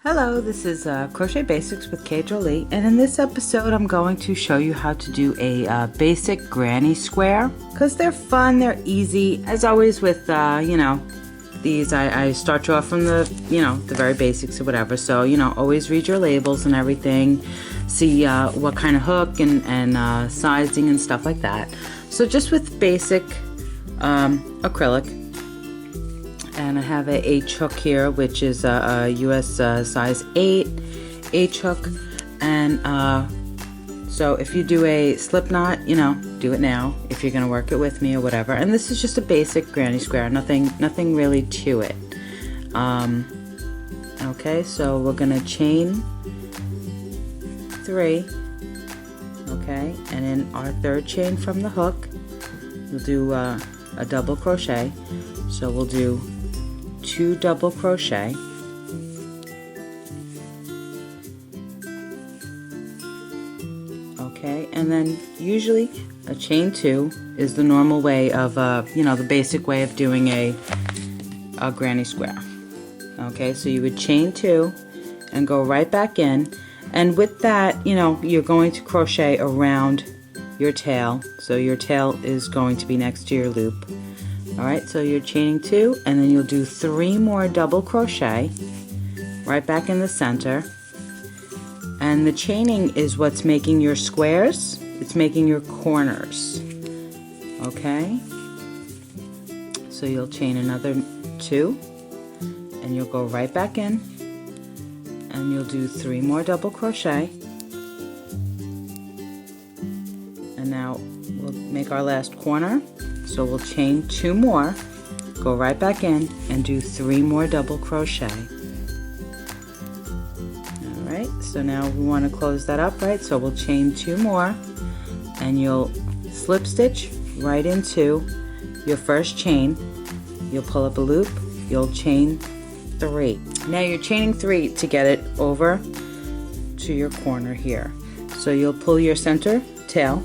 Hello, this is Crochet Basics with K.Jolie, and in this episode I'm going to show you how to do a basic granny square, because they're fun, they're easy. As always with, these, I start you off from the, the very basics or whatever, so, always read your labels and everything, see what kind of hook and sizing and stuff like that. So just with basic acrylic. And I have a H hook here, which is a US size 8 H hook. And so if you do a slip knot, do it now if you're gonna work it with me or whatever. And this is just a basic granny square, nothing really to it. Okay, so we're gonna chain 3. Okay, and in our third chain from the hook, we'll do a double crochet. So we'll do 2 double crochet, okay, and then usually a chain 2 is the normal way of the basic way of doing a granny square. Okay, so you would chain 2 and go right back in, and with that, you're going to crochet around your tail, so your tail is going to be next to your loop. Alright, so you're chaining 2, and then you'll do 3 more double crochet right back in the center. And the chaining is what's making your squares, it's making your corners. Okay, so you'll chain another 2, and you'll go right back in, and you'll do 3 more double crochet. And now we'll make our last corner. So we'll chain 2 more, go right back in, and do 3 more double crochet. Alright, so now we want to close that up, right? So we'll chain 2 more, and you'll slip stitch right into your first chain. You'll pull up a loop, you'll chain 3. Now you're chaining 3 to get it over to your corner here. So you'll pull your center tail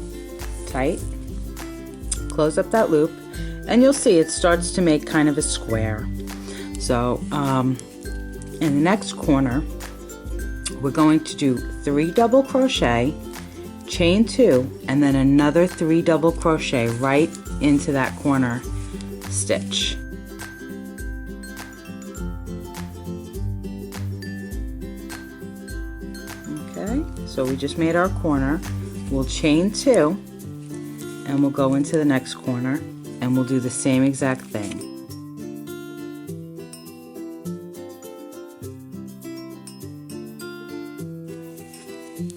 tight, close up that loop, and you'll see it starts to make kind of a square. So in the next corner we're going to do 3 double crochet, chain 2, and then another 3 double crochet right into that corner stitch. Okay, so we just made our corner. We'll chain 2, and we'll go into the next corner, and we'll do the same exact thing.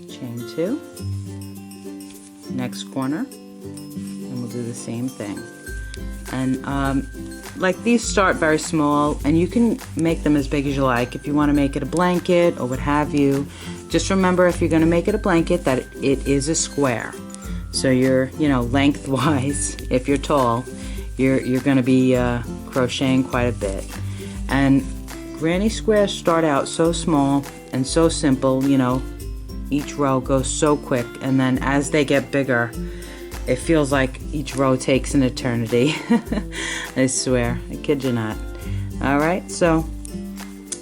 Chain 2, next corner, and we'll do the same thing. And like these start very small, and you can make them as big as you like. If you want to make it a blanket or what have you, just remember if you're going to make it a blanket that it is a square. So you're, lengthwise, if you're tall, you're going to be crocheting quite a bit. And granny squares start out so small and so simple, each row goes so quick, and then as they get bigger, it feels like each row takes an eternity. I swear, I kid you not. Alright, so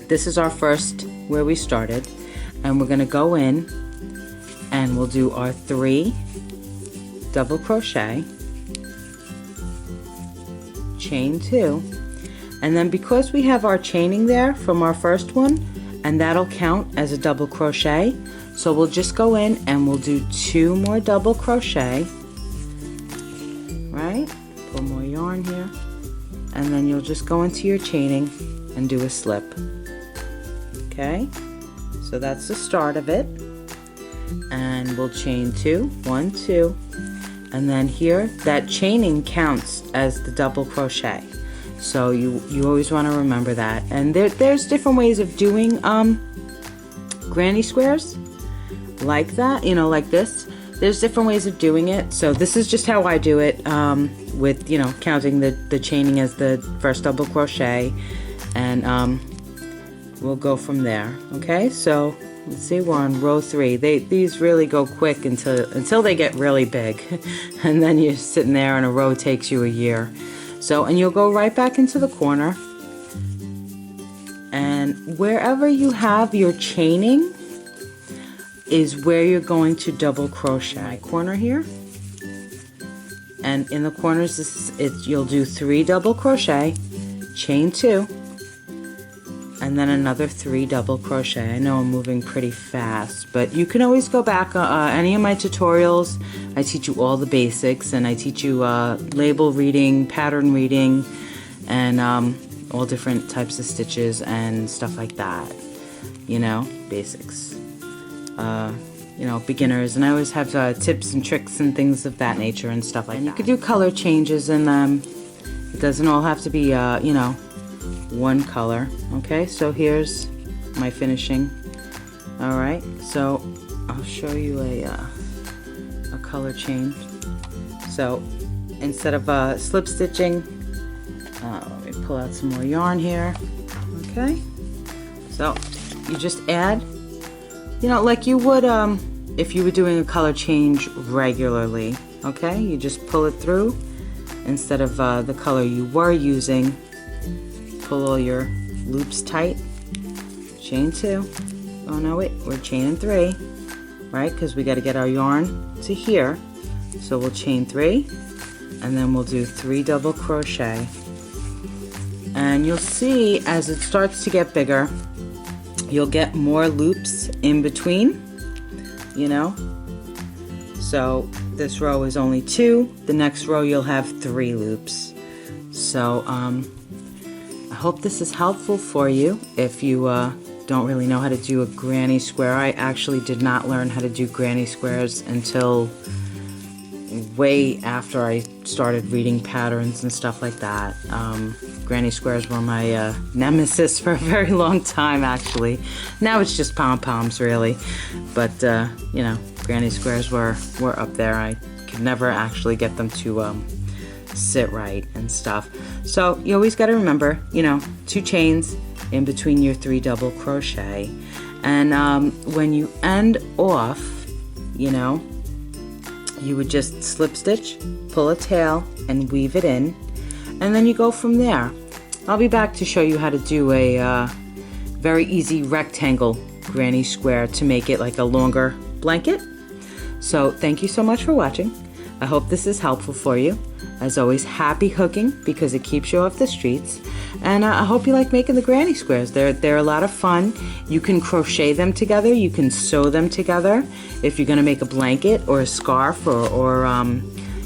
this is our first where we started, and we're going to go in and we'll do our 3 double crochet, chain 2, and then because we have our chaining there from our first one, and that'll count as a double crochet, so we'll just go in and we'll do 2 more double crochet, right? Pull more yarn here, and then you'll just go into your chaining and do a slip. Okay, so that's the start of it, and we'll chain 2, 1, 2. And then here, that chaining counts as the double crochet. So you always want to remember that. And there's different ways of doing granny squares like that, like this. There's different ways of doing it. So this is just how I do it with, counting the chaining as the first double crochet. And we'll go from there. Okay, so let's see, we're on row 3. These really go quick until they get really big, and then you're sitting there and a row takes you a year. So, and you'll go right back into the corner, and wherever you have your chaining is where you're going to double crochet. My corner here, and in the corners you'll do 3 double crochet, chain 2, and then another 3 double crochet. I know I'm moving pretty fast, but you can always go back. Any of my tutorials, I teach you all the basics, and I teach you label reading, pattern reading, and all different types of stitches and stuff like that. You know, basics. You know, beginners, and I always have tips and tricks and things of that nature and stuff like that. You could do color changes in them. It doesn't all have to be, you know, one color. Okay, so here's my finishing. All right, so I'll show you a color change. So instead of slip stitching, let me pull out some more yarn here. Okay, so you just add, you know, like you would if you were doing a color change regularly. Okay, you just pull it through instead of the color you were using. Pull all your loops tight, chain 2. Oh no, wait, we're chaining 3, right? Because we got to get our yarn to here. So we'll chain 3, and then we'll do 3 double crochet. And you'll see as it starts to get bigger, you'll get more loops in between, you know. So this row is only 2, the next row you'll have 3 loops. So I hope this is helpful for you if you don't really know how to do a granny square. I actually did not learn how to do granny squares until way after I started reading patterns and stuff like that. Granny squares were my nemesis for a very long time, actually. Now it's just pom-poms, really. But, you know, granny squares were up there. I could never actually get them to sit right and stuff. So you always got to remember, you know, 2 chains in between your 3 double crochet. And when you end off, you know, you would just slip stitch, pull a tail, and weave it in, and then you go from there. I'll be back to show you how to do a very easy rectangle granny square to make it like a longer blanket. So thank you so much for watching. I hope this is helpful for you. As always, happy hooking because it keeps you off the streets. And I hope you like making the granny squares. They're a lot of fun. You can crochet them together. You can sew them together if you're going to make a blanket or a scarf or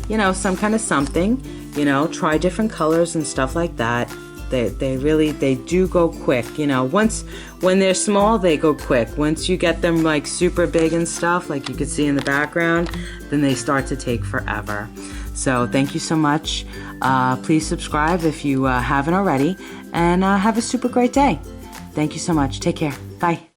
you know, some kind of something. You know, try different colors and stuff like that. They do go quick. You know, when they're small, they go quick. Once you get them like super big and stuff, like you can see in the background, then they start to take forever. So thank you so much. Please subscribe if you haven't already, and have a super great day. Thank you so much. Take care. Bye.